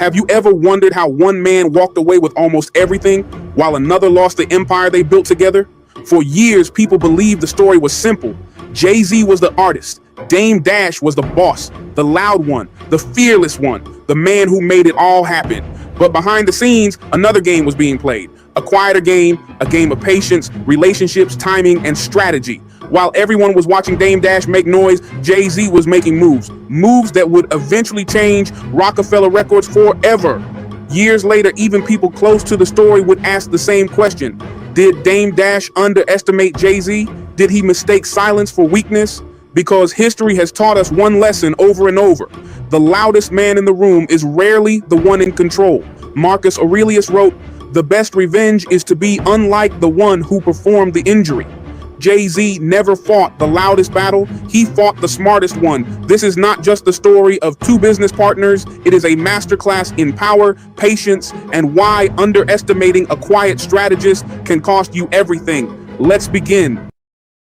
Have you ever wondered how one man walked away with almost everything while another lost the empire they built together? For years, people believed the story was simple. Jay-Z was the artist. Dame Dash was the boss, the loud one, the fearless one, the man who made it all happen. But behind the scenes, another game was being played. A quieter game, a game of patience, relationships, timing, and strategy. While everyone was watching Dame Dash make noise, Jay-Z was making moves that would eventually change Roc-A-Fella Records forever. Years later, even people close to the story would ask the same question. Did Dame Dash underestimate Jay-Z? Did he mistake silence for weakness? Because history has taught us one lesson over and over. The loudest man in the room is rarely the one in control. Marcus Aurelius wrote, "The best revenge is to be unlike the one who performed the injury." Jay-Z never fought the loudest battle, he fought the smartest one. This is not just the story of two business partners, it is a masterclass in power, patience, and why underestimating a quiet strategist can cost you everything. Let's begin.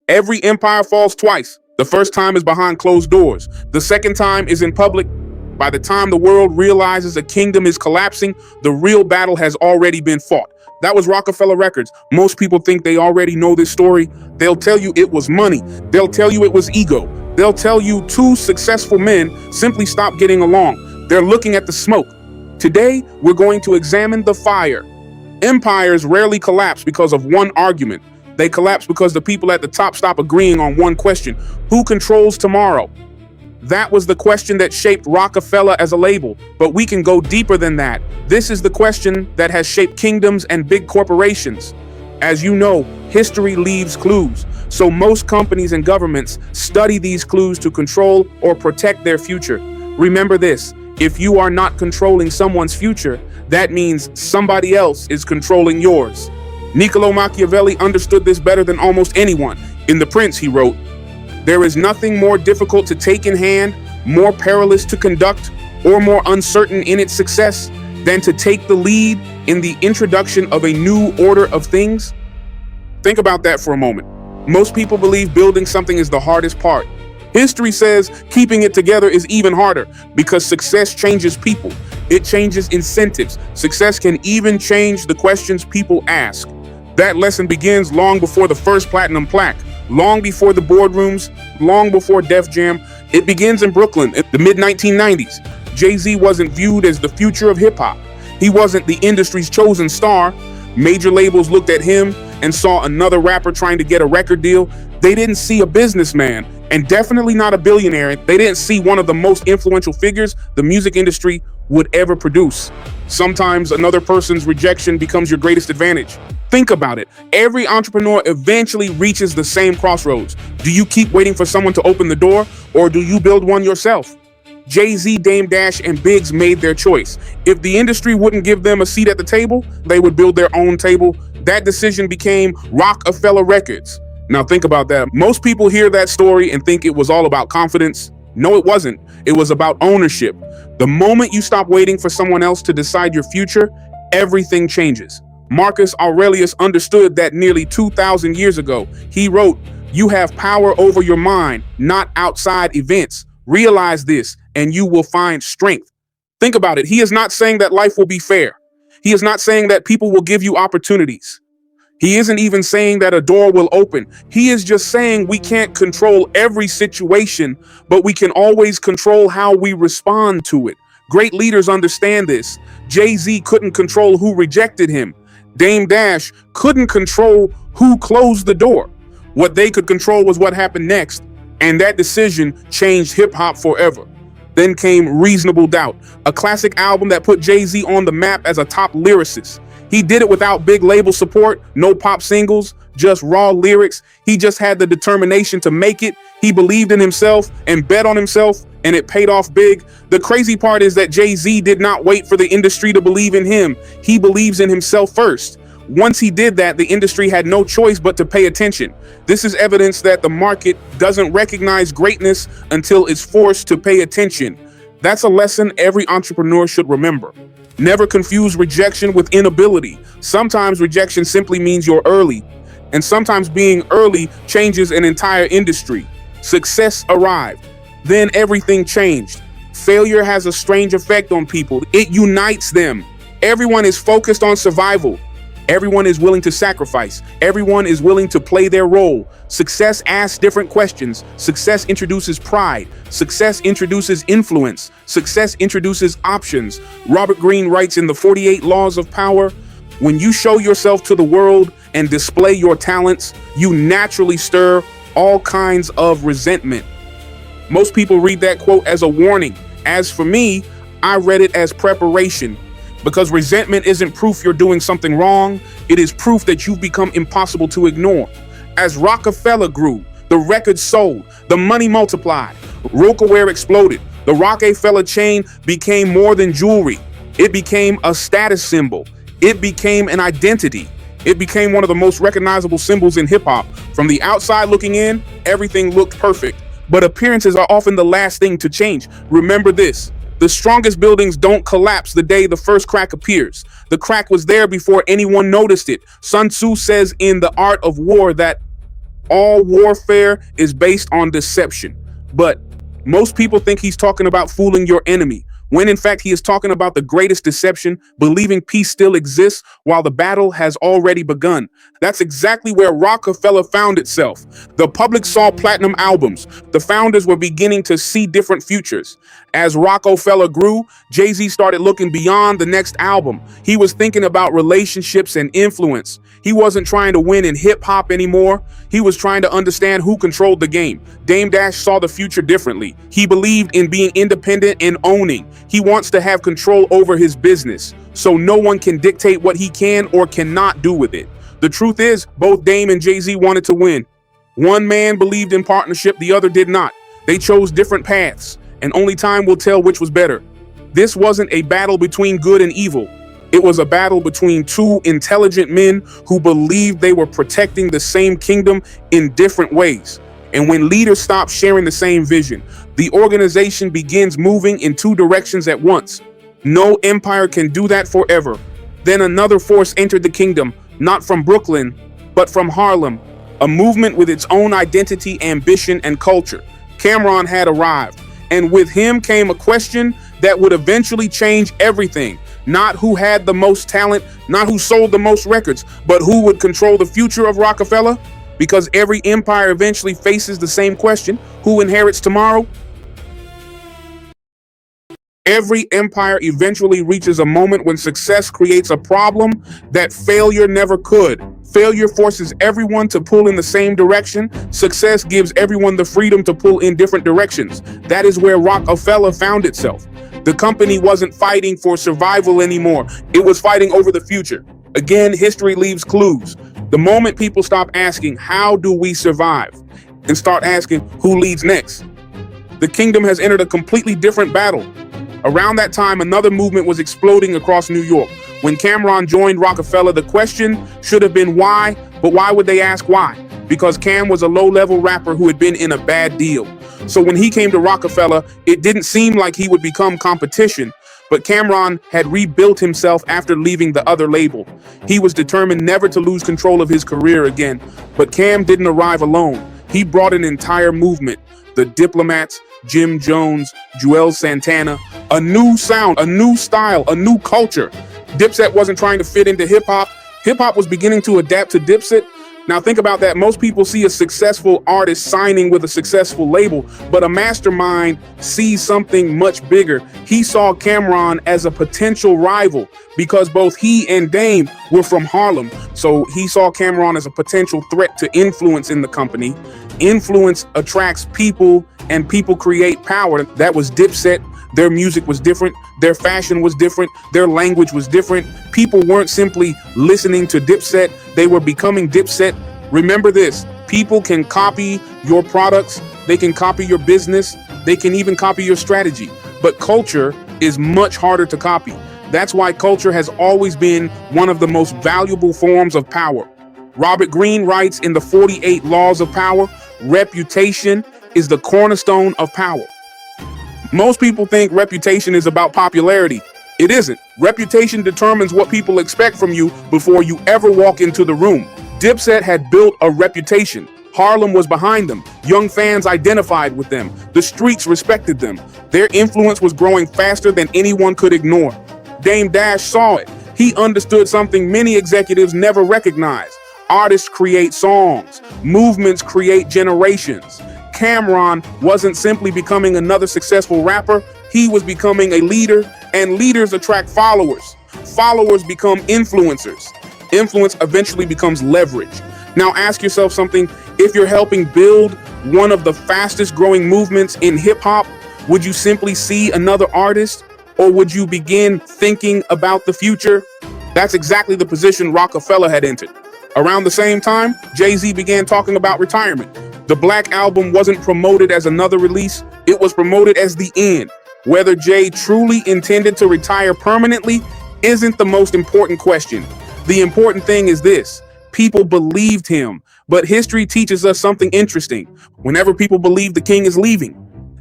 Every empire falls twice. The first time is behind closed doors. The second time is in public. By the time the world realizes a kingdom is collapsing, the real battle has already been fought. That was Roc-A-Fella Records. Most people think they already know this story. They'll tell you it was money. They'll tell you it was ego. They'll tell you two successful men simply stopped getting along. They're looking at the smoke. Today, we're going to examine the fire. Empires rarely collapse because of one argument. They collapse because the people at the top stop agreeing on one question. Who controls tomorrow? That was the question that shaped Roc-A-Fella as a label, but we can go deeper than that. This is the question that has shaped kingdoms and big corporations. As you know, history leaves clues, so most companies and governments study these clues to control or protect their future. Remember this, if you are not controlling someone's future, that means somebody else is controlling yours. Niccolo Machiavelli understood this better than almost anyone. In The Prince, he wrote, "There is nothing more difficult to take in hand, more perilous to conduct, or more uncertain in its success than to take the lead in the introduction of a new order of things." Think about that for a moment. Most people believe building something is the hardest part. History says keeping it together is even harder because success changes people. It changes incentives. Success can even change the questions people ask. That lesson begins long before the first platinum plaque. Long before the boardrooms, long before Def Jam. It begins in Brooklyn in the mid-1990s. Jay-Z wasn't viewed as the future of hip-hop. He wasn't the industry's chosen star. Major labels looked at him and saw another rapper trying to get a record deal. They didn't see a businessman, and definitely not a billionaire. They didn't see one of the most influential figures the music industry would ever produce. Sometimes another person's rejection becomes your greatest advantage. Think about it. Every entrepreneur eventually reaches the same crossroads. Do you keep waiting for someone to open the door, or do you build one yourself? Jay-Z, Dame Dash, and Biggs made their choice. If the industry wouldn't give them a seat at the table, they would build their own table. That decision became Roc-A-Fella Records. Now think about that. Most people hear that story and think it was all about confidence. No, it wasn't. It was about ownership. The moment you stop waiting for someone else to decide your future, everything changes. Marcus Aurelius understood that nearly 2,000 years ago. He wrote, "You have power over your mind, not outside events. Realize this, and you will find strength." Think about it. He is not saying that life will be fair. He is not saying that people will give you opportunities. He isn't even saying that a door will open. He is just saying we can't control every situation, but we can always control how we respond to it. Great leaders understand this. Jay-Z couldn't control who rejected him. Dame Dash couldn't control who closed the door. What they could control was what happened next, and that decision changed hip-hop forever. Then came Reasonable Doubt, a classic album that put Jay-Z on the map as a top lyricist. He did it without big label support, no pop singles, just raw lyrics. He just had the determination to make it. He believed in himself and bet on himself, and it paid off big. The crazy part is that Jay-Z did not wait for the industry to believe in him. He believes in himself first. Once he did that, the industry had no choice but to pay attention. This is evidence that the market doesn't recognize greatness until it's forced to pay attention. That's a lesson every entrepreneur should remember. Never confuse rejection with inability. Sometimes rejection simply means you're early, and sometimes being early changes an entire industry. Success arrived, then everything changed. Failure has a strange effect on people. It unites them. Everyone is focused on survival. Everyone is willing to sacrifice. Everyone is willing to play their role. Success asks different questions. Success introduces pride. Success introduces influence. Success introduces options. Robert Greene writes in the 48 Laws of Power, when you show yourself to the world and display your talents, you naturally stir all kinds of resentment. Most people read that quote as a warning. As for me, I read it as preparation. Because resentment isn't proof you're doing something wrong, it is proof that you've become impossible to ignore. As Roc-A-Fella grew, the records sold, the money multiplied, Rocawear exploded, the Roc-A-Fella chain became more than jewelry. It became a status symbol. It became an identity. It became one of the most recognizable symbols in hip-hop. From the outside looking in, everything looked perfect. But appearances are often the last thing to change. Remember this. The strongest buildings don't collapse the day the first crack appears. The crack was there before anyone noticed it. Sun Tzu says in The Art of War that all warfare is based on deception. But most people think he's talking about fooling your enemy, when in fact he is talking about the greatest deception, believing peace still exists while the battle has already begun. That's exactly where Roc-A-Fella found itself. The public saw platinum albums. The founders were beginning to see different futures. As Roc-A-Fella grew, Jay-Z started looking beyond the next album. He was thinking about relationships and influence. He wasn't trying to win in hip-hop anymore. He was trying to understand who controlled the game. Dame Dash saw the future differently. He believed in being independent and owning. He wants to have control over his business, so no one can dictate what he can or cannot do with it. The truth is, both Dame and Jay-Z wanted to win. One man believed in partnership, the other did not. They chose different paths, and only time will tell which was better. This wasn't a battle between good and evil. It was a battle between two intelligent men who believed they were protecting the same kingdom in different ways. And when leaders stop sharing the same vision, the organization begins moving in two directions at once. No empire can do that forever. Then another force entered the kingdom, not from Brooklyn, but from Harlem, a movement with its own identity, ambition, and culture. Camron had arrived, and with him came a question that would eventually change everything. Not who had the most talent, not who sold the most records, but who would control the future of Roc-A-Fella? Because every empire eventually faces the same question: who inherits tomorrow? Every empire eventually reaches a moment when success creates a problem that failure never could. Failure forces everyone to pull in the same direction. Success gives everyone the freedom to pull in different directions. That is where Roc-A-Fella found itself. The company wasn't fighting for survival anymore. It was fighting over the future. Again, history leaves clues. The moment people stop asking, how do we survive, and start asking, who leads next, the kingdom has entered a completely different battle. Around that time, another movement was exploding across New York. When Camron joined Roc-A-Fella, the question should have been why, but why would they ask why? Because Cam was a low-level rapper who had been in a bad deal. So when he came to Roc-A-Fella, it didn't seem like he would become competition, but Camron had rebuilt himself after leaving the other label. He was determined never to lose control of his career again, but Cam didn't arrive alone. He brought an entire movement: the Diplomats, Jim Jones, Joel Santana, a new sound, a new style, a new culture. Dipset wasn't trying to fit into hip-hop. Hip-hop was beginning to adapt to Dipset. Now think about that. Most people see a successful artist signing with a successful label, but a mastermind sees something much bigger. He saw Camron as a potential rival because both he and Dame were from Harlem. So he saw Camron as a potential threat to influence in the company. Influence attracts people, and people create power. That was Dipset. Their music was different. Their fashion was different. Their language was different. People weren't simply listening to Dipset. They were becoming Dipset. Remember this: people can copy your products. They can copy your business. They can even copy your strategy. But culture is much harder to copy. That's why culture has always been one of the most valuable forms of power. Robert Greene writes in the 48 Laws of Power, reputation is the cornerstone of power. Most people think reputation is about popularity. It isn't. Reputation determines what people expect from you before you ever walk into the room. Dipset had built a reputation. Harlem was behind them. Young fans identified with them. The streets respected them. Their influence was growing faster than anyone could ignore. Dame Dash saw it. He understood something many executives never recognized. Artists create songs. Movements create generations. Camron wasn't simply becoming another successful rapper. He was becoming a leader, and leaders attract followers. Followers become influencers. Influence eventually becomes leverage. Now ask yourself something. If you're helping build one of the fastest growing movements in hip hop, would you simply see another artist, or would you begin thinking about the future? That's exactly the position Roc-A-Fella had entered. Around the same time, Jay-Z began talking about retirement. The Black Album wasn't promoted as another release, it was promoted as the end. Whether Jay truly intended to retire permanently isn't the most important question. The important thing is this: people believed him. But history teaches us something interesting. Whenever people believe the king is leaving,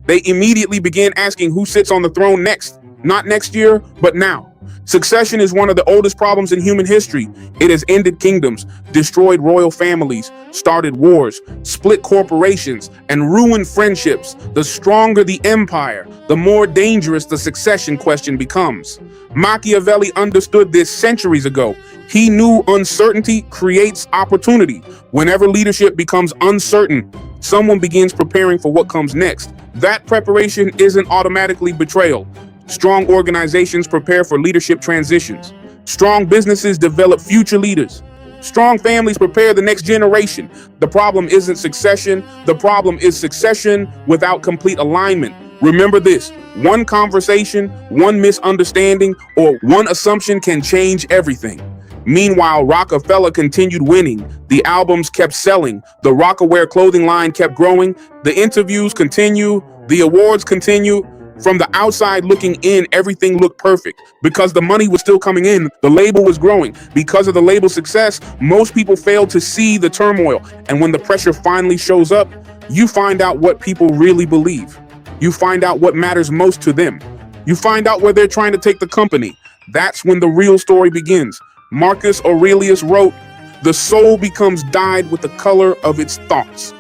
they immediately begin asking who sits on the throne next. Not next year, but now. Succession is one of the oldest problems in human history. It has ended kingdoms, destroyed royal families, started wars, split corporations, and ruined friendships. The stronger the empire, the more dangerous the succession question becomes. Machiavelli understood this centuries ago. He knew uncertainty creates opportunity. Whenever leadership becomes uncertain, someone begins preparing for what comes next. That preparation isn't automatically betrayal. Strong organizations prepare for leadership transitions. Strong businesses develop future leaders. Strong families prepare the next generation. The problem isn't succession. The problem is succession without complete alignment. Remember this: one conversation, one misunderstanding, or one assumption can change everything. Meanwhile, Roc-A-Fella continued winning. The albums kept selling. The Roc-A-Wear clothing line kept growing. The interviews continue. The awards continue. From the outside looking in, everything looked perfect because the money was still coming in. The label was growing. Because of the label's success, most people failed to see the turmoil. And when the pressure finally shows up, you find out what people really believe. You find out what matters most to them. You find out where they're trying to take the company. That's when the real story begins. Marcus Aurelius wrote, "The soul becomes dyed with the color of its thoughts."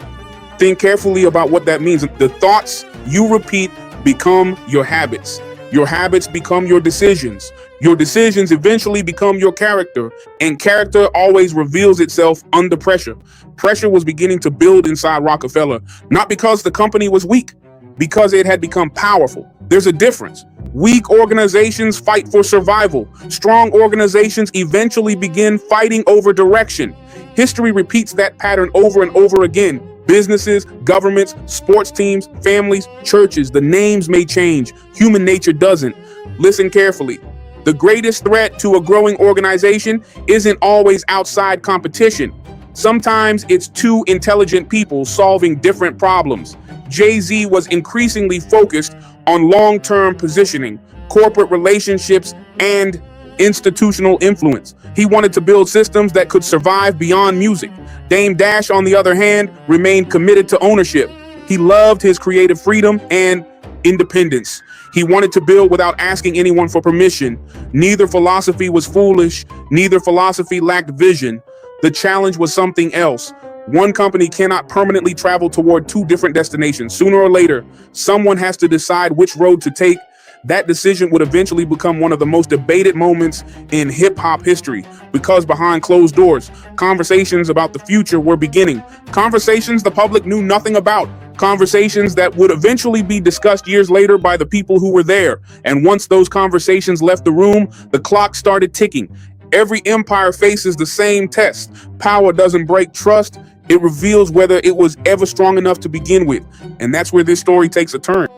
Think carefully about what that means. The thoughts you repeat become your habits. Your habits become your decisions. Your decisions eventually become your character, and character always reveals itself under pressure. Pressure was beginning to build inside Roc-A-Fella, not because the company was weak, because it had become powerful. There's a difference. Weak organizations fight for survival. Strong organizations eventually begin fighting over direction. History repeats that pattern over and over again. Businesses, governments, sports teams, families, churches, the names may change. Human nature doesn't. Listen carefully. The greatest threat to a growing organization isn't always outside competition. Sometimes it's two intelligent people solving different problems. Jay-Z was increasingly focused on long-term positioning, corporate relationships, and institutional influence. He wanted to build systems that could survive beyond music. Dame Dash, on the other hand, remained committed to ownership. He loved his creative freedom and independence. He wanted to build without asking anyone for permission. Neither philosophy was foolish. Neither philosophy lacked vision. The challenge was something else. One company cannot permanently travel toward two different destinations. Sooner or later, someone has to decide which road to take. That decision would eventually become one of the most debated moments in hip-hop history, because behind closed doors, conversations about the future were beginning. Conversations the public knew nothing about. Conversations that would eventually be discussed years later by the people who were there. And once those conversations left the room, the clock started ticking. Every empire faces the same test. Power doesn't break trust. It reveals whether it was ever strong enough to begin with. And that's where this story takes a turn.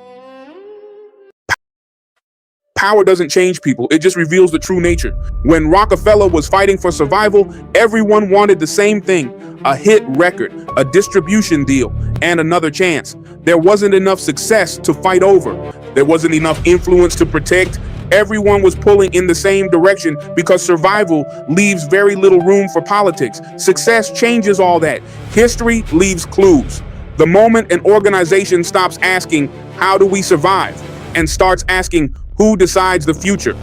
Power doesn't change people, it just reveals the true nature. When Roc-A-Fella was fighting for survival, everyone wanted the same thing: a hit record, a distribution deal, and another chance. There wasn't enough success to fight over. There wasn't enough influence to protect. Everyone was pulling in the same direction because survival leaves very little room for politics. Success changes all that. History leaves clues. The moment an organization stops asking, "How do we survive?" and starts asking, "Who decides the future?"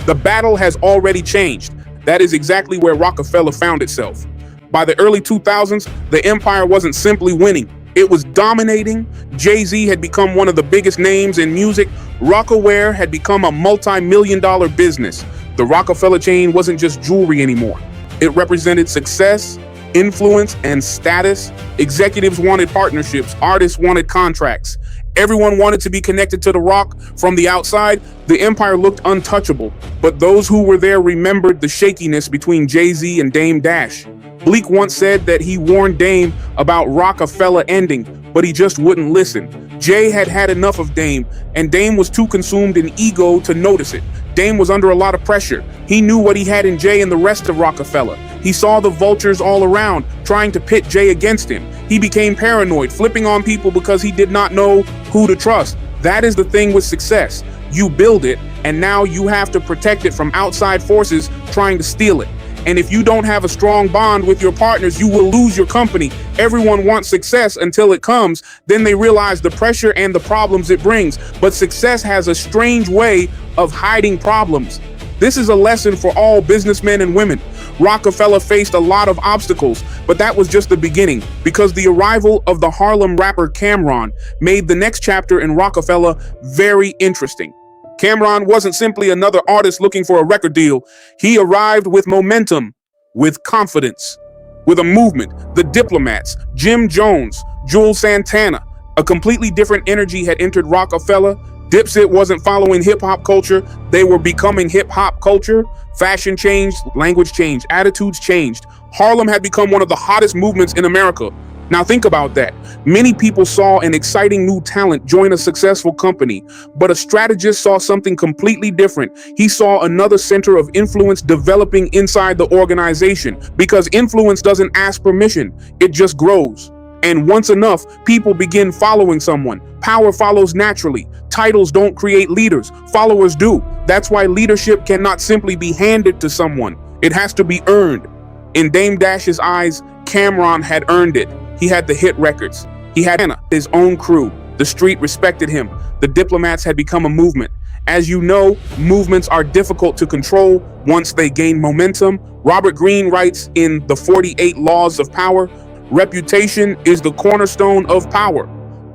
the battle has already changed. That is exactly where Roc-A-Fella found itself. By the early 2000s, the empire wasn't simply winning, it was dominating. Jay-Z had become one of the biggest names in music. Roc-A-Wear had become a multi-million-dollar business. The Roc-A-Fella chain wasn't just jewelry anymore. It represented success, influence, and status. Executives wanted partnerships, artists wanted contracts. Everyone wanted to be connected to the Roc. From the outside, the empire looked untouchable, but those who were there remembered the shakiness between Jay-Z and Dame Dash. Bleak once said that he warned Dame about Roc-A-Fella ending, but he just wouldn't listen. Jay had had enough of Dame, and Dame was too consumed in ego to notice it. Dame was under a lot of pressure. He knew what he had in Jay and the rest of Roc-A-Fella. He saw the vultures all around, trying to pit Jay against him. He became paranoid, flipping on people because he did not know who to trust. That is the thing with success. You build it, and now you have to protect it from outside forces trying to steal it. And if you don't have a strong bond with your partners, you will lose your company. Everyone wants success until it comes. Then they realize the pressure and the problems it brings. But success has a strange way of hiding problems. This is a lesson for all businessmen and women. Roc-A-Fella faced a lot of obstacles, but that was just the beginning, because the arrival of the Harlem rapper Camron made the next chapter in Roc-A-Fella very interesting. Camron wasn't simply another artist looking for a record deal. He arrived with momentum, with confidence, with a movement. The Diplomats, Jim Jones, Jules Santana. A completely different energy had entered Roc-A-Fella. Dipset wasn't following hip-hop culture. They were becoming hip-hop culture. Fashion changed, language changed, attitudes changed. Harlem had become one of the hottest movements in America. Now think about that. Many people saw an exciting new talent join a successful company, but a strategist saw something completely different. He saw another center of influence developing inside the organization, because influence doesn't ask permission, it just grows. And once enough people begin following someone, power follows naturally. Titles don't create leaders, followers do. That's why leadership cannot simply be handed to someone. It has to be earned. In Dame Dash's eyes, Camron had earned it. He had the hit records. He had his own crew. The street respected him. The Diplomats had become a movement. As you know, movements are difficult to control once they gain momentum. Robert Greene writes in The 48 Laws of Power, reputation is the cornerstone of power.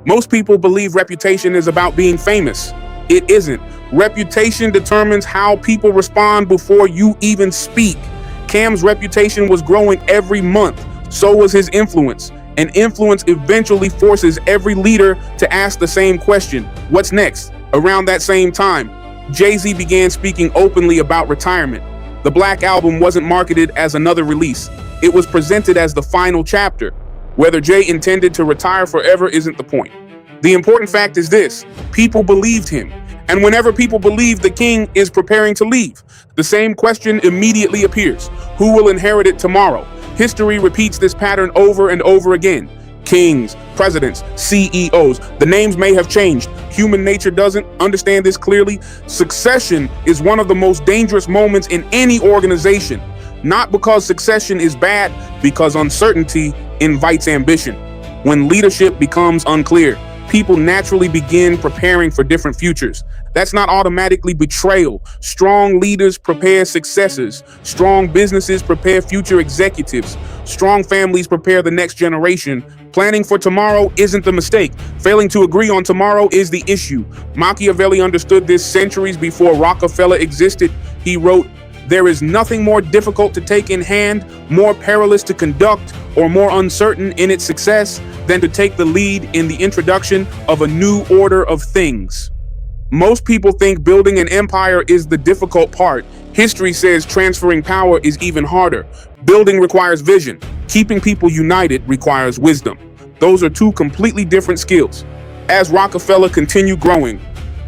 Most people believe reputation is about being famous. It isn't. Reputation determines how people respond before you even speak. Cam's reputation was growing every month. So was his influence. And influence eventually forces every leader to ask the same question: what's next? Around that same time, Jay-Z began speaking openly about retirement. The Black Album wasn't marketed as another release. It was presented as the final chapter. Whether Jay intended to retire forever isn't the point. The important fact is this: people believed him. And whenever people believe the king is preparing to leave, the same question immediately appears: who will inherit it tomorrow? History repeats this pattern over and over again. Kings, presidents, CEOs, the names may have changed. Human nature doesn't. Understand this clearly. Succession is one of the most dangerous moments in any organization. Not because succession is bad, because uncertainty invites ambition. When leadership becomes unclear, people naturally begin preparing for different futures. That's not automatically betrayal. Strong leaders prepare successors. Strong businesses prepare future executives. Strong families prepare the next generation. Planning for tomorrow isn't the mistake. Failing to agree on tomorrow is the issue. Machiavelli understood this centuries before Roc-A-Fella existed. He wrote, "There is nothing more difficult to take in hand, more perilous to conduct, or more uncertain in its success than to take the lead in the introduction of a new order of things." Most people think building an empire is the difficult part. History says transferring power is even harder. Building requires vision. Keeping people united requires wisdom. Those are two completely different skills. As Roc-A-Fella continued growing,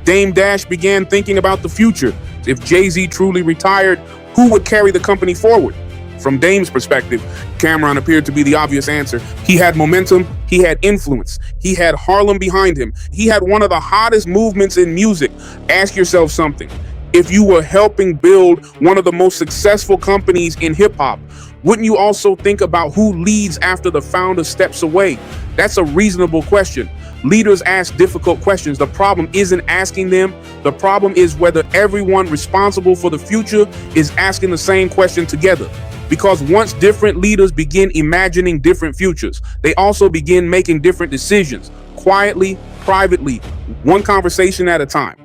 Dame Dash began thinking about the future. If Jay-Z truly retired, who would carry the company forward? From Dame's perspective, Camron appeared to be the obvious answer. He had momentum, he had influence, he had Harlem behind him, he had one of the hottest movements in music. Ask yourself something. If you were helping build one of the most successful companies in hip-hop, wouldn't you also think about who leads after the founder steps away? That's a reasonable question. Leaders ask difficult questions. The problem isn't asking them. The problem is whether everyone responsible for the future is asking the same question together. Because once different leaders begin imagining different futures, they also begin making different decisions, quietly, privately, one conversation at a time.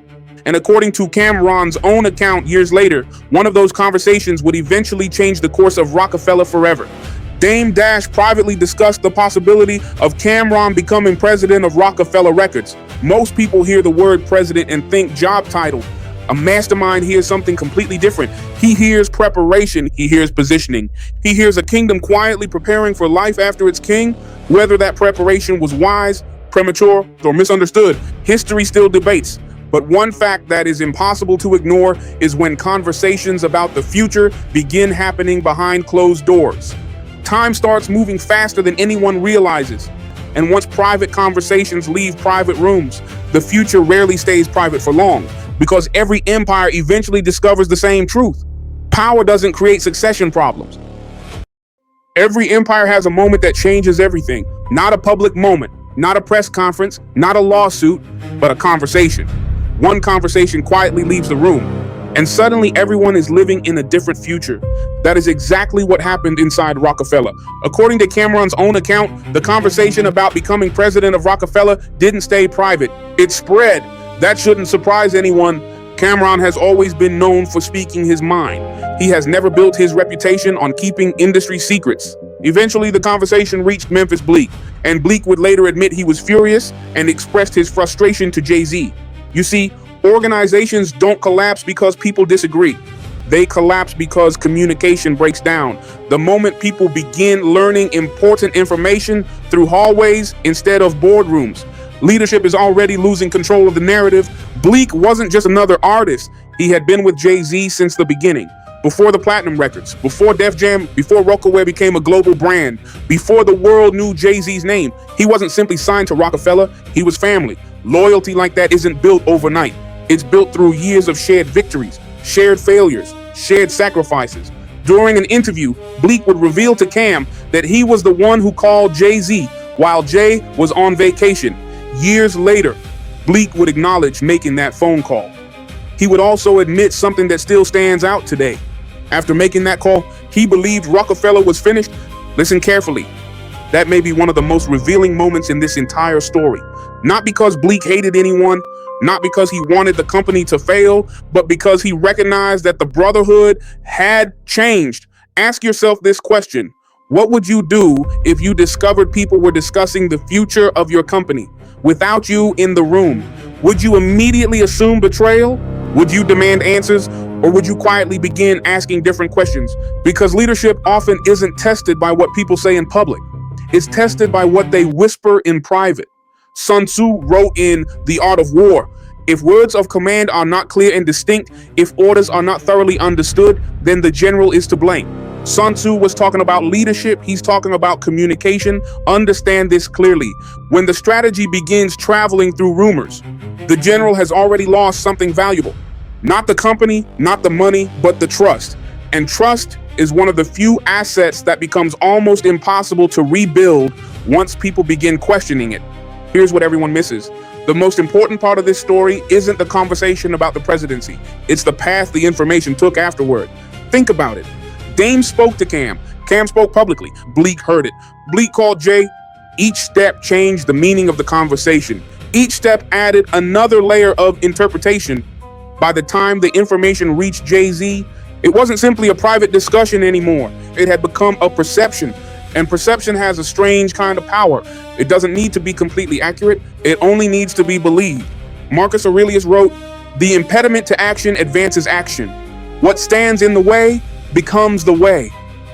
And according to Camron's own account years later, one of those conversations would eventually change the course of Roc-A-Fella forever. Dame Dash privately discussed the possibility of Camron becoming president of Roc-A-Fella Records. Most people hear the word president and think job title. A mastermind hears something completely different. He hears preparation, he hears positioning. He hears a kingdom quietly preparing for life after its king. Whether that preparation was wise, premature, or misunderstood, history still debates. But one fact that is impossible to ignore is when conversations about the future begin happening behind closed doors. Time starts moving faster than anyone realizes. And once private conversations leave private rooms, the future rarely stays private for long, because every empire eventually discovers the same truth. Power doesn't create succession problems. Every empire has a moment that changes everything. Not a public moment, not a press conference, not a lawsuit, but a conversation. One conversation quietly leaves the room, and suddenly everyone is living in a different future. That is exactly what happened inside Roc-A-Fella. According to Camron's own account, the conversation about becoming president of Roc-A-Fella didn't stay private. It spread. That shouldn't surprise anyone. Camron has always been known for speaking his mind. He has never built his reputation on keeping industry secrets. Eventually, the conversation reached Memphis Bleek, and Bleek would later admit he was furious and expressed his frustration to Jay-Z. You see, organizations don't collapse because people disagree. They collapse because communication breaks down. The moment people begin learning important information through hallways instead of boardrooms, leadership is already losing control of the narrative. Bleek wasn't just another artist. He had been with Jay-Z since the beginning. Before the Platinum Records, before Def Jam, before Roc-A-Fella became a global brand, before the world knew Jay-Z's name, he wasn't simply signed to Roc-A-Fella, he was family. Loyalty like that isn't built overnight. It's built through years of shared victories, shared failures, shared sacrifices. During an interview, Bleek would reveal to Cam that he was the one who called Jay-Z while Jay was on vacation. Years later, Bleek would acknowledge making that phone call. He would also admit something that still stands out today. After making that call, he believed Roc-A-Fella was finished. Listen carefully. That may be one of the most revealing moments in this entire story. Not because Bleek hated anyone, not because he wanted the company to fail, but because he recognized that the brotherhood had changed. Ask yourself this question. What would you do if you discovered people were discussing the future of your company without you in the room? Would you immediately assume betrayal? Would you demand answers? Or would you quietly begin asking different questions? Because leadership often isn't tested by what people say in public. It's tested by what they whisper in private. Sun Tzu wrote in The Art of War, if words of command are not clear and distinct, if orders are not thoroughly understood, then the general is to blame. Sun Tzu was talking about leadership. He's talking about communication. Understand this clearly. When the strategy begins traveling through rumors, the general has already lost something valuable. Not the company, not the money, but the trust. And trust is one of the few assets that becomes almost impossible to rebuild once people begin questioning it. Here's what everyone misses. The most important part of this story isn't the conversation about the presidency. It's the path the information took afterward. Think about it. Dame spoke to Cam. Cam spoke publicly. Bleek heard it. Bleek called Jay. Each step changed the meaning of the conversation. Each step added another layer of interpretation. By the time the information reached Jay-Z, it wasn't simply a private discussion anymore. It had become a perception. And perception has a strange kind of power. It doesn't need to be completely accurate. It only needs to be believed. Marcus Aurelius wrote, "The impediment to action advances action. What stands in the way becomes the way."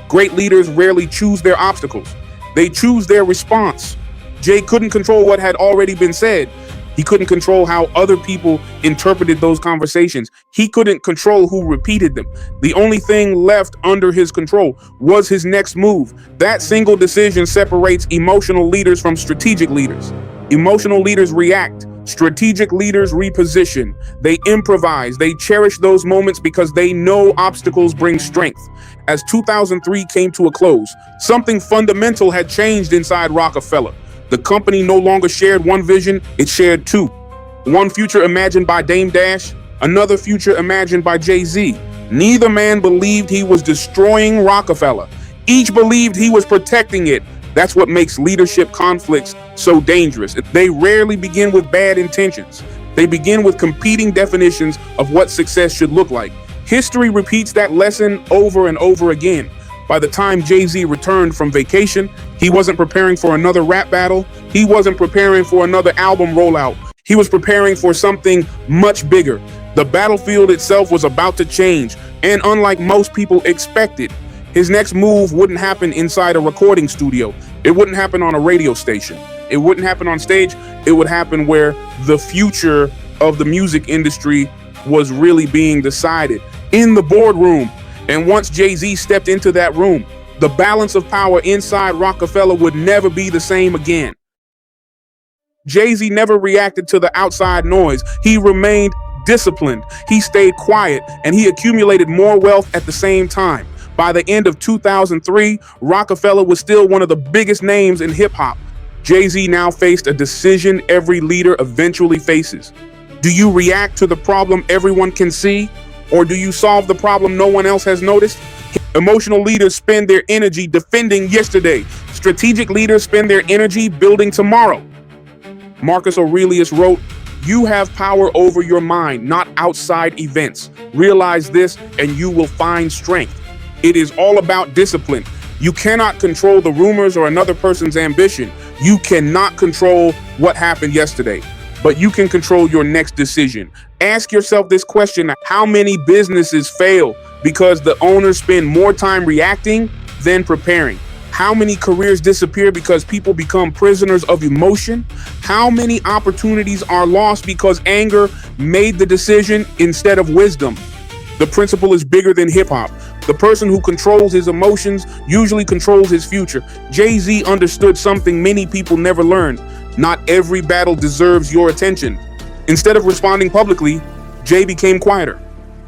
Great leaders rarely choose their obstacles. They choose their response. Jay couldn't control what had already been said. He couldn't control how other people interpreted those conversations. He couldn't control who repeated them. The only thing left under his control was his next move. That single decision separates emotional leaders from strategic leaders. Emotional leaders react. Strategic leaders reposition. They improvise. They cherish those moments because they know obstacles bring strength. As 2003 came to a close, something fundamental had changed inside Roc-A-Fella. The company no longer shared one vision, it shared two. One future imagined by Dame Dash, another future imagined by Jay-Z. Neither man believed he was destroying Roc-A-Fella. Each believed he was protecting it. That's what makes leadership conflicts so dangerous. They rarely begin with bad intentions. They begin with competing definitions of what success should look like. History repeats that lesson over and over again. By the time Jay-Z returned from vacation, he wasn't preparing for another rap battle. He wasn't preparing for another album rollout. He was preparing for something much bigger. The battlefield itself was about to change, and unlike most people expected, his next move wouldn't happen inside a recording studio. It wouldn't happen on a radio station. It wouldn't happen on stage. It would happen where the future of the music industry was really being decided, in the boardroom. And once Jay-Z stepped into that room, the balance of power inside Roc-A-Fella would never be the same again. Jay-Z never reacted to the outside noise. He remained disciplined. He stayed quiet, and he accumulated more wealth at the same time. By the end of 2003, Roc-A-Fella was still one of the biggest names in hip-hop. Jay-Z now faced a decision every leader eventually faces. Do you react to the problem everyone can see, or do you solve the problem no one else has noticed? Emotional leaders spend their energy defending yesterday. Strategic leaders spend their energy building tomorrow. Marcus Aurelius wrote, "You have power over your mind, not outside events. Realize this and you will find strength." It is all about discipline. You cannot control the rumors or another person's ambition. You cannot control what happened yesterday, but you can control your next decision. Ask yourself this question: how many businesses fail because the owners spend more time reacting than preparing? How many careers disappear because people become prisoners of emotion? How many opportunities are lost because anger made the decision instead of wisdom? The principle is bigger than hip-hop. The person who controls his emotions usually controls his future. Jay-Z understood something many people never learned. Not every battle deserves your attention. Instead of responding publicly, Jay became quieter.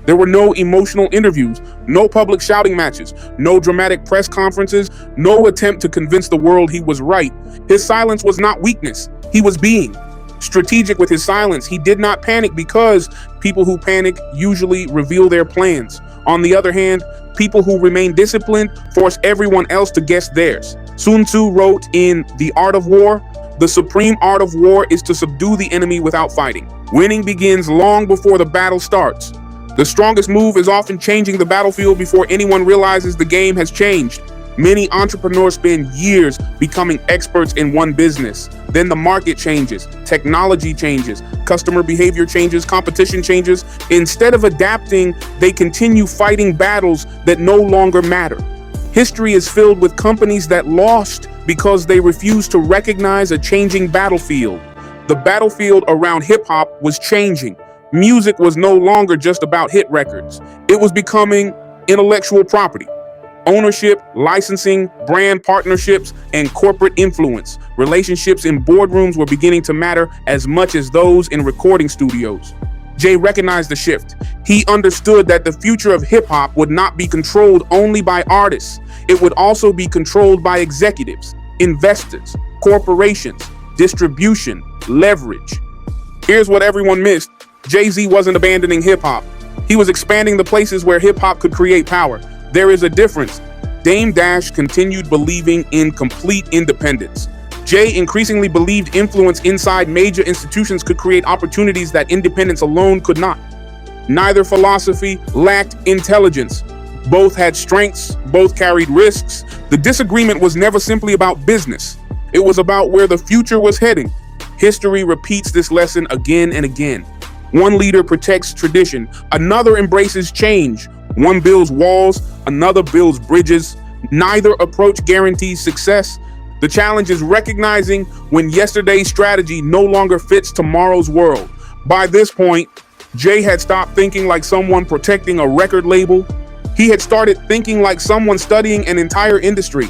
There were no emotional interviews, no public shouting matches, no dramatic press conferences, no attempt to convince the world he was right. His silence was not weakness. He was being strategic with his silence. He did not panic because people who panic usually reveal their plans. On the other hand, people who remain disciplined force everyone else to guess theirs. Sun Tzu wrote in The Art of War, "The supreme art of war is to subdue the enemy without fighting. Winning begins long before the battle starts. The strongest move is often changing the battlefield before anyone realizes the game has changed." Many entrepreneurs spend years becoming experts in one business. Then the market changes, technology changes, customer behavior changes, competition changes. Instead of adapting, they continue fighting battles that no longer matter. History is filled with companies that lost because they refused to recognize a changing battlefield. The battlefield around hip-hop was changing. Music was no longer just about hit records. It was becoming intellectual property. Ownership, licensing, brand partnerships, and corporate influence. Relationships in boardrooms were beginning to matter as much as those in recording studios. Jay recognized the shift. He understood that the future of hip-hop would not be controlled only by artists. It would also be controlled by executives, investors, corporations, distribution, leverage. Here's what everyone missed. Jay-Z wasn't abandoning hip-hop. He was expanding the places where hip-hop could create power. There is a difference. Dame Dash continued believing in complete independence. Jay increasingly believed influence inside major institutions could create opportunities that independence alone could not. Neither philosophy lacked intelligence. Both had strengths, both carried risks. The disagreement was never simply about business. It was about where the future was heading. History repeats this lesson again and again. One leader protects tradition, another embraces change. One builds walls, another builds bridges. Neither approach guarantees success. The challenge is recognizing when yesterday's strategy no longer fits tomorrow's world. By this point, Jay had stopped thinking like someone protecting a record label. He had started thinking like someone studying an entire industry.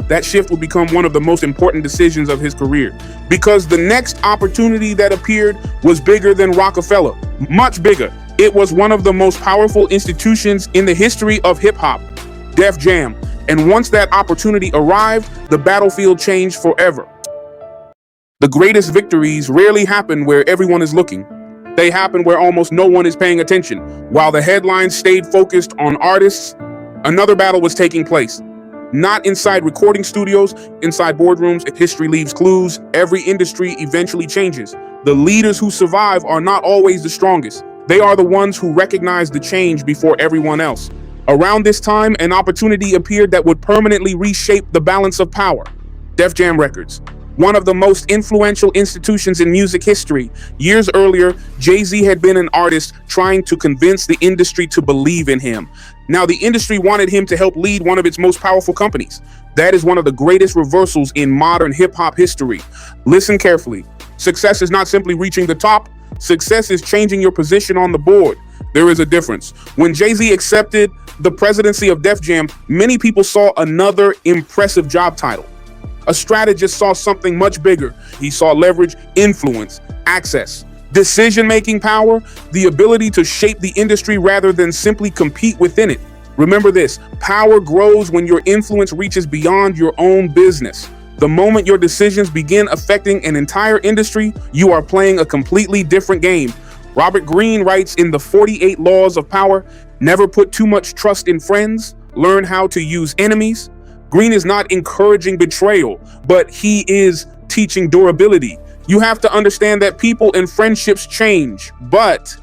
That shift would become one of the most important decisions of his career, because the next opportunity that appeared was bigger than Roc-A-Fella, much bigger. It was one of the most powerful institutions in the history of hip-hop, Def Jam. And once that opportunity arrived, the battlefield changed forever. The greatest victories rarely happen where everyone is looking. They happen where almost no one is paying attention. While the headlines stayed focused on artists, another battle was taking place. Not inside recording studios, inside boardrooms. If history leaves clues, every industry eventually changes. The leaders who survive are not always the strongest. They are the ones who recognize the change before everyone else. Around this time, an opportunity appeared that would permanently reshape the balance of power. Def Jam Records, one of the most influential institutions in music history. Years earlier, Jay-Z had been an artist trying to convince the industry to believe in him. Now, the industry wanted him to help lead one of its most powerful companies. That is one of the greatest reversals in modern hip-hop history. Listen carefully. Success is not simply reaching the top. Success is changing your position on the board. There is a difference. When Jay-Z accepted the presidency of Def Jam, many people saw another impressive job title. A strategist saw something much bigger. He saw leverage, influence, access, decision-making power, the ability to shape the industry rather than simply compete within it. Remember this, power grows when your influence reaches beyond your own business. The moment your decisions begin affecting an entire industry, you are playing a completely different game. Robert Greene writes in the 48 Laws of Power, never put too much trust in friends, learn how to use enemies. Greene is not encouraging betrayal, but he is teaching durability. You have to understand that people and friendships change, but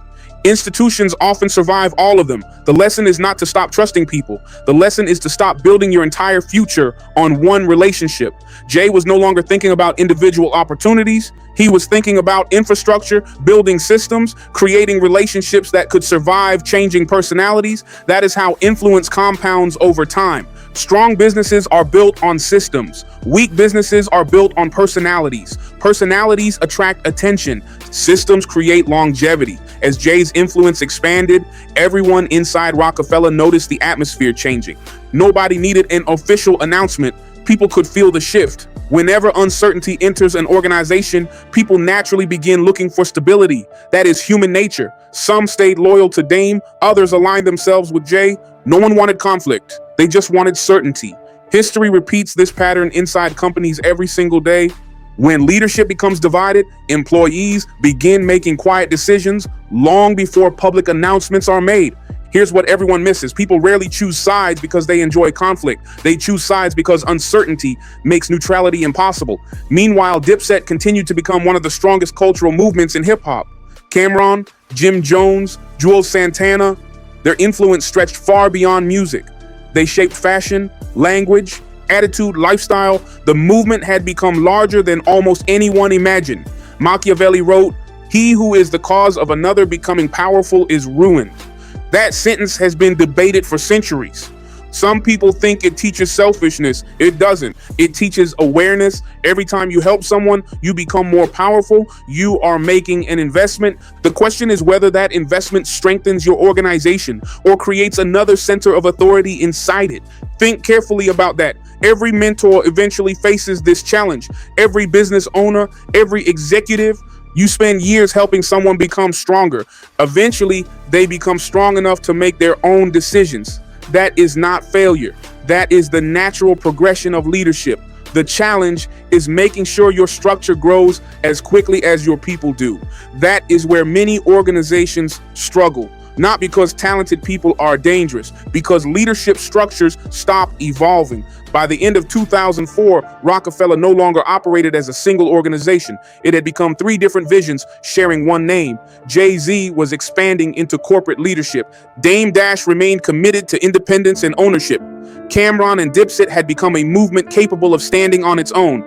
institutions often survive all of them. The lesson is not to stop trusting people. The lesson is to stop building your entire future on one relationship. Jay was no longer thinking about individual opportunities. He was thinking about infrastructure, building systems, creating relationships that could survive changing personalities. That is how influence compounds over time. Strong businesses are built on systems. Weak businesses are built on personalities. Personalities attract attention. Systems create longevity. As Jay's influence expanded, everyone inside Roc-A-Fella noticed the atmosphere changing. Nobody needed an official announcement. People could feel the shift. Whenever uncertainty enters an organization, people naturally begin looking for stability. That is human nature. Some stayed loyal to Dame, others aligned themselves with Jay. No one wanted conflict. They just wanted certainty. History repeats this pattern inside companies every single day. When leadership becomes divided, employees begin making quiet decisions long before public announcements are made. Here's what everyone misses. People rarely choose sides because they enjoy conflict. They choose sides because uncertainty makes neutrality impossible. Meanwhile, Dipset continued to become one of the strongest cultural movements in hip-hop. Camron, Jim Jones, Juelz Santana, their influence stretched far beyond music. They shaped fashion, language, attitude, lifestyle. The movement had become larger than almost anyone imagined. Machiavelli wrote, "He who is the cause of another becoming powerful is ruined." That sentence has been debated for centuries. Some people think it teaches selfishness. It doesn't. It teaches awareness. Every time you help someone, you become more powerful. You are making an investment. The question is whether that investment strengthens your organization or creates another center of authority inside it. Think carefully about that. Every mentor eventually faces this challenge. Every business owner, every executive. You spend years helping someone become stronger. Eventually, they become strong enough to make their own decisions. That is not failure. That is the natural progression of leadership. The challenge is making sure your structure grows as quickly as your people do. That is where many organizations struggle. Not because talented people are dangerous, because leadership structures stop evolving. By the end of 2004, Roc-A-Fella no longer operated as a single organization. It had become three different visions sharing one name. Jay-Z was expanding into corporate leadership. Dame Dash remained committed to independence and ownership. Camron and Dipset had become a movement capable of standing on its own.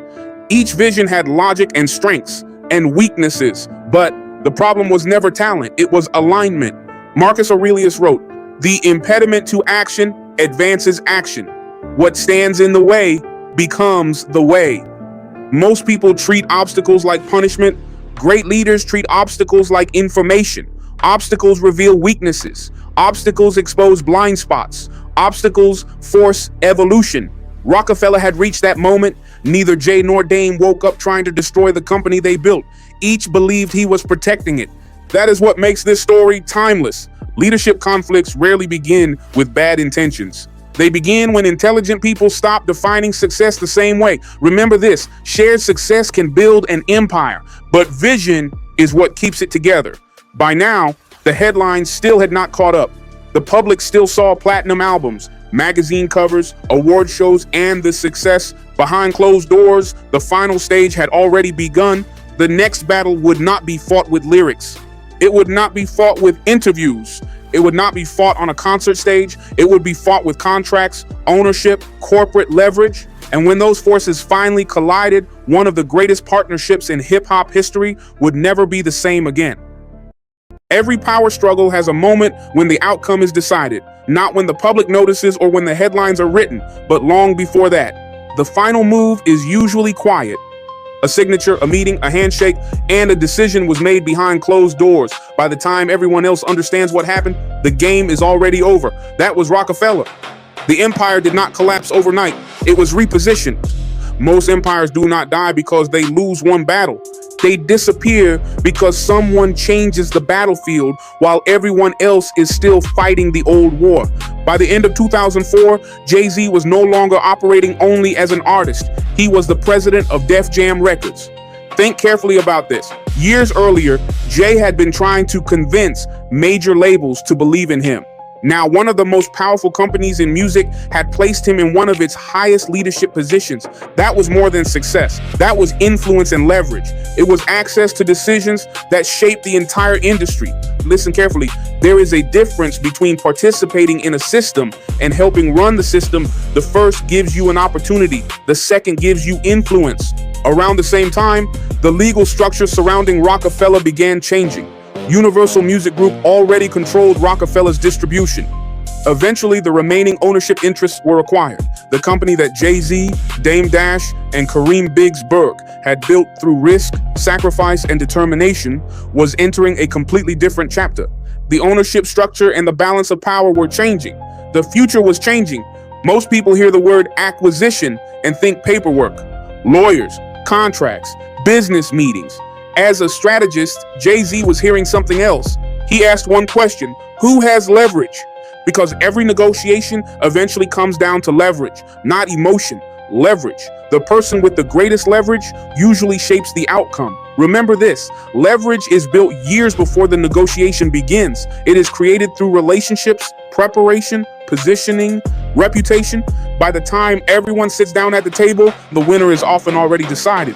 Each vision had logic and strengths and weaknesses, but the problem was never talent, it was alignment. Marcus Aurelius wrote, "The impediment to action advances action. What stands in the way becomes the way." Most people treat obstacles like punishment. Great leaders treat obstacles like information. Obstacles reveal weaknesses. Obstacles expose blind spots. Obstacles force evolution. Roc-A-Fella had reached that moment. Neither Jay nor Dame woke up trying to destroy the company they built. Each believed he was protecting it. That is what makes this story timeless. Leadership conflicts rarely begin with bad intentions. They begin when intelligent people stop defining success the same way. Remember this, shared success can build an empire, but vision is what keeps it together. By now, the headlines still had not caught up. The public still saw platinum albums, magazine covers, award shows, and the success. Behind closed doors, the final stage had already begun. The next battle would not be fought with lyrics. It would not be fought with interviews. It would not be fought on a concert stage. It would be fought with contracts, ownership, corporate leverage. And when those forces finally collided, one of the greatest partnerships in hip-hop history would never be the same again. Every power struggle has a moment when the outcome is decided, not when the public notices or when the headlines are written, but long before that. The final move is usually quiet. A signature, a meeting, a handshake, and a decision was made behind closed doors. By the time everyone else understands what happened, the game is already over. That was Roc-A-Fella. The empire did not collapse overnight. It was repositioned. Most empires do not die because they lose one battle. They disappear because someone changes the battlefield while everyone else is still fighting the old war. By the end of 2004, Jay-Z was no longer operating only as an artist. He was the president of Def Jam Records. Think carefully about this. Years earlier, Jay had been trying to convince major labels to believe in him. Now, one of the most powerful companies in music had placed him in one of its highest leadership positions. That was more than success. That was influence and leverage. It was access to decisions that shaped the entire industry. Listen carefully. There is a difference between participating in a system and helping run the system. The first gives you an opportunity. The second gives you influence. Around the same time, the legal structure surrounding Roc-A-Fella began changing. Universal Music Group already controlled Roc-A-Fella's distribution. Eventually, the remaining ownership interests were acquired. The company that Jay-Z, Dame Dash, and Kareem Biggs Burke had built through risk, sacrifice, and determination was entering a completely different chapter. The ownership structure and the balance of power were changing. The future was changing. Most people hear the word acquisition and think paperwork, lawyers, contracts, business meetings. As a strategist, Jay-Z was hearing something else. He asked one question: who has leverage? Because every negotiation eventually comes down to leverage, not emotion, leverage. The person with the greatest leverage usually shapes the outcome. Remember this, leverage is built years before the negotiation begins. It is created through relationships, preparation, positioning, reputation. By the time everyone sits down at the table, the winner is often already decided.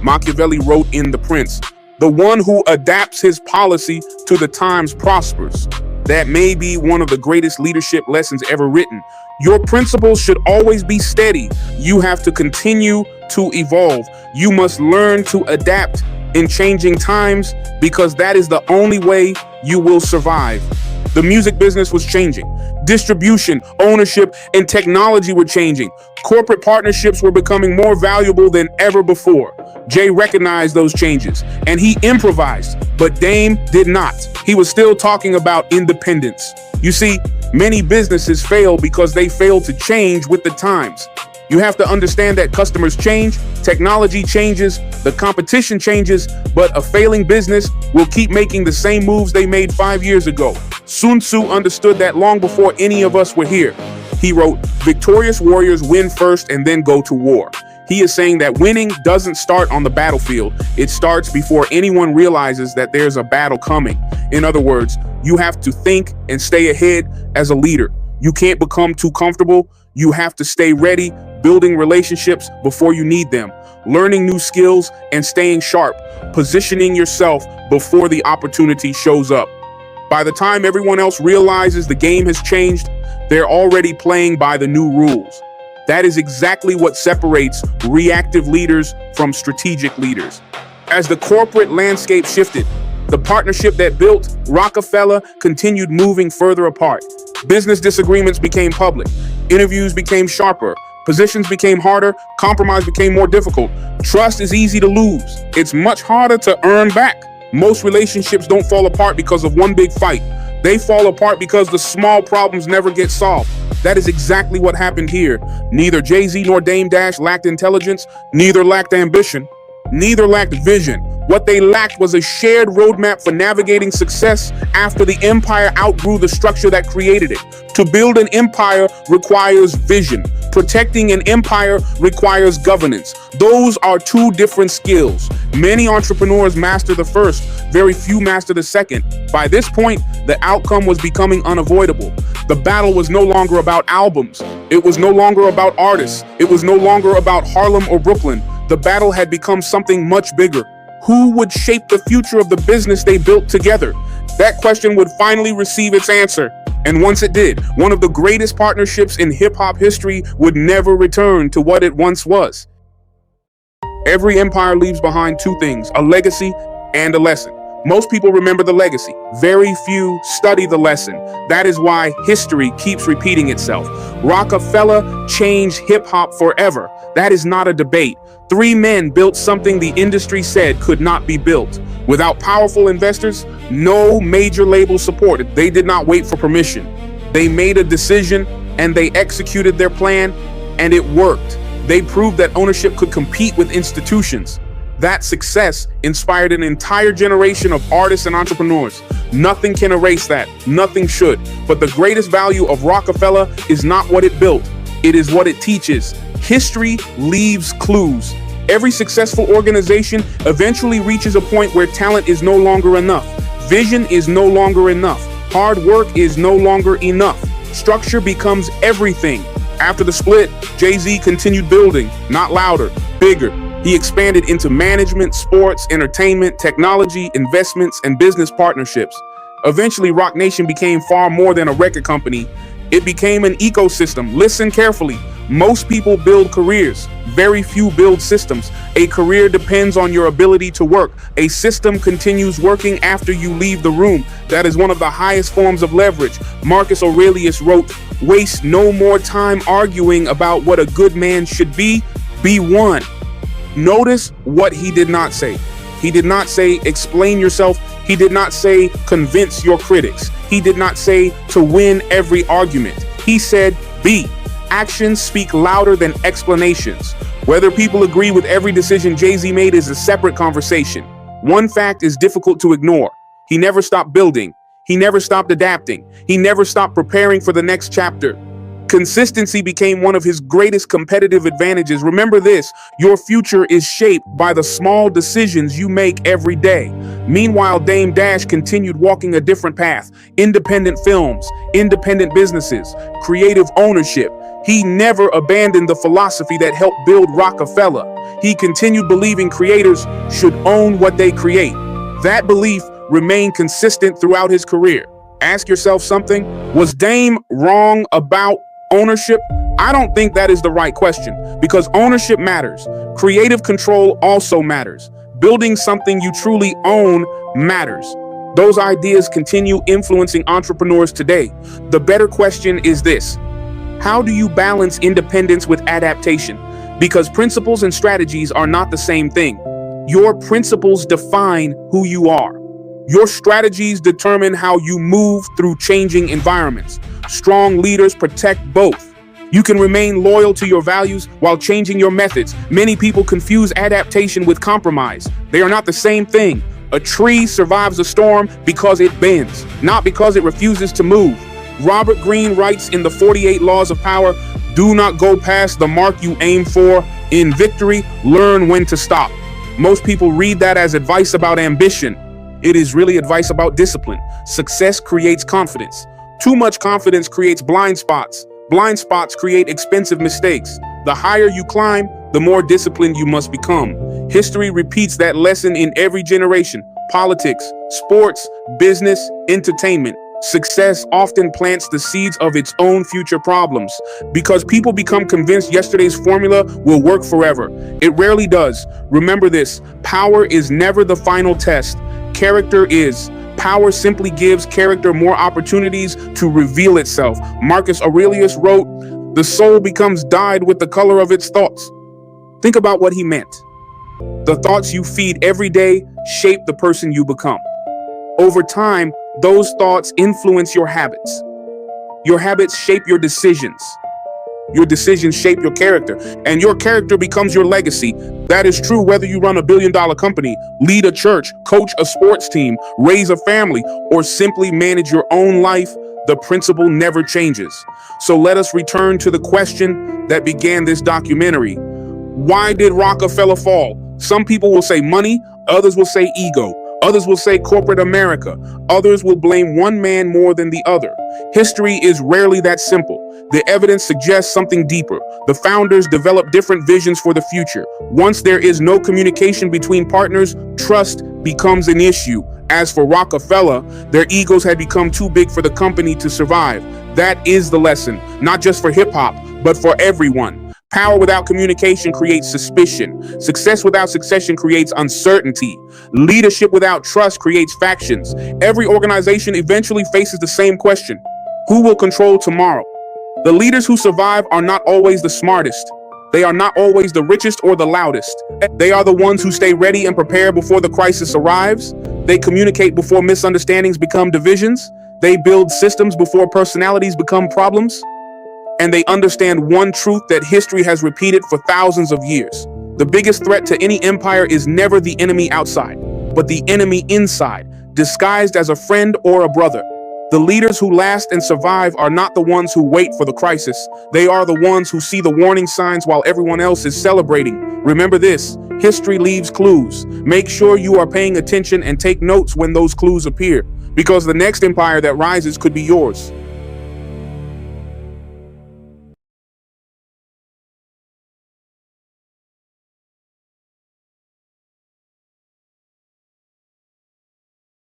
Machiavelli wrote in The Prince, "The one who adapts his policy to the times prospers." That may be one of the greatest leadership lessons ever written. Your principles should always be steady. You have to continue to evolve. You must learn to adapt in changing times because that is the only way you will survive. The music business was changing. Distribution, ownership, and technology were changing. Corporate partnerships were becoming more valuable than ever before. Jay recognized those changes and he improvised, but Dame did not. He was still talking about independence. You see, many businesses fail because they fail to change with the times. You have to understand that customers change, technology changes, the competition changes, but a failing business will keep making the same moves they made 5 years ago. Sun Tzu understood that long before any of us were here. He wrote, "Victorious warriors win first and then go to war." He is saying that winning doesn't start on the battlefield. It starts before anyone realizes that there's a battle coming. In other words, you have to think and stay ahead as a leader. You can't become too comfortable. You have to stay ready, building relationships before you need them, learning new skills and staying sharp, positioning yourself before the opportunity shows up. By the time everyone else realizes the game has changed, they're already playing by the new rules. That is exactly what separates reactive leaders from strategic leaders. As the corporate landscape shifted, the partnership that built Roc-A-Fella continued moving further apart. Business disagreements became public. Interviews became sharper. Positions became harder. Compromise became more difficult. Trust is easy to lose. It's much harder to earn back. Most relationships don't fall apart because of one big fight. They fall apart because the small problems never get solved. That is exactly what happened here. Neither Jay-Z nor Dame Dash lacked intelligence. Neither lacked ambition. Neither lacked vision. What they lacked was a shared roadmap for navigating success after the empire outgrew the structure that created it. To build an empire requires vision, Protecting an empire requires governance. Those are two different skills. Many entrepreneurs master the first, very few master the second. By this point, the outcome was becoming unavoidable. The battle was no longer about albums. It was no longer about artists. It was no longer about Harlem or Brooklyn. The battle had become something much bigger. Who would shape the future of the business they built together? That question would finally receive its answer. And once it did, one of the greatest partnerships in hip-hop history would never return to what it once was. Every empire leaves behind two things, a legacy and a lesson. Most people remember the legacy. Very few study the lesson. That is why history keeps repeating itself. Roc-A-Fella changed hip-hop forever. That is not a debate. 3 men built something the industry said could not be built. Without powerful investors, no major label supported. They did not wait for permission. They made a decision and they executed their plan, and it worked. They proved that ownership could compete with institutions. That success inspired an entire generation of artists and entrepreneurs. Nothing can erase that. Nothing should. But the greatest value of Roc-A-Fella is not what it built. It is what it teaches. History leaves clues. Every successful organization eventually reaches a point where talent is no longer enough. Vision is no longer enough. Hard work is no longer enough. Structure becomes everything. After the split, Jay-Z continued building, not louder, bigger. He expanded into management, sports, entertainment, technology, investments, and business partnerships. Eventually, Roc Nation became far more than a record company. It became an ecosystem. Listen carefully. Most people build careers. Very few build systems. A career depends on your ability to work. A system continues working after you leave the room. That is one of the highest forms of leverage. Marcus Aurelius wrote, "Waste no more time arguing about what a good man should be one." Notice what he did not say. He did not say, explain yourself. He did not say, convince your critics. He did not say, to win every argument. He said, be. Actions speak louder than explanations. Whether people agree with every decision Jay-Z made is a separate conversation. One fact is difficult to ignore. He never stopped building. He never stopped adapting. He never stopped preparing for the next chapter. Consistency became one of his greatest competitive advantages. Remember this, your future is shaped by the small decisions you make every day. Meanwhile, Dame Dash continued walking a different path. Independent films, independent businesses, creative ownership. He never abandoned the philosophy that helped build Roc-A-Fella. He continued believing creators should own what they create. That belief remained consistent throughout his career. Ask yourself something, was Dame wrong about ownership? I don't think that is the right question, because ownership matters. Creative control also matters. Building something you truly own matters. Those ideas continue influencing entrepreneurs today. The better question is this: how do you balance independence with adaptation? Because principles and strategies are not the same thing. Your principles define who you are. Your strategies determine how you move through changing environments. Strong leaders protect both. You can remain loyal to your values while changing your methods. Many people confuse adaptation with compromise. They are not the same thing. A tree survives a storm because it bends, not because it refuses to move. Robert Greene writes in the 48 Laws of Power, "Do not go past the mark you aim for. In victory, learn when to stop." Most people read that as advice about ambition. It is really advice about discipline. Success creates confidence. Too much confidence creates blind spots. Blind spots create expensive mistakes. The higher you climb, the more disciplined you must become. History repeats that lesson in every generation. Politics, sports, business, entertainment. Success often plants the seeds of its own future problems. Because people become convinced yesterday's formula will work forever. It rarely does. Remember this, power is never the final test. Character is. Power simply gives character more opportunities to reveal itself. Marcus Aurelius wrote, "The soul becomes dyed with the color of its thoughts." Think about what he meant. The thoughts you feed every day shape the person you become. Over time, those thoughts influence your habits. Your habits shape your decisions. Your decisions shape your character, and your character becomes your legacy. That is true whether you run a billion-dollar company, lead a church, coach a sports team, raise a family, or simply manage your own life. The principle never changes. So let us return to the question, that began this documentary. Why did Roc-A-Fella fall? Some people will say money, others will say ego, others will say corporate America, others will blame one man more than the other. History is rarely that simple. The evidence suggests something deeper. The founders developed different visions for the future. Once there is no communication between partners, trust becomes an issue. As for Roc-A-Fella, their egos had become too big for the company to survive. That is the lesson, not just for hip-hop, but for everyone. Power without communication creates suspicion. Success without succession creates uncertainty. Leadership without trust creates factions. Every organization eventually faces the same question: who will control tomorrow? The leaders who survive are not always the smartest. They are not always the richest or the loudest. They are the ones who stay ready and prepare before the crisis arrives. They communicate before misunderstandings become divisions. They build systems before personalities become problems. And they understand one truth that history has repeated for thousands of years. The biggest threat to any empire is never the enemy outside, but the enemy inside, disguised as a friend or a brother. The leaders who last and survive are not the ones who wait for the crisis. They are the ones who see the warning signs while everyone else is celebrating. Remember this: history leaves clues. Make sure you are paying attention and take notes when those clues appear, because the next empire that rises could be yours.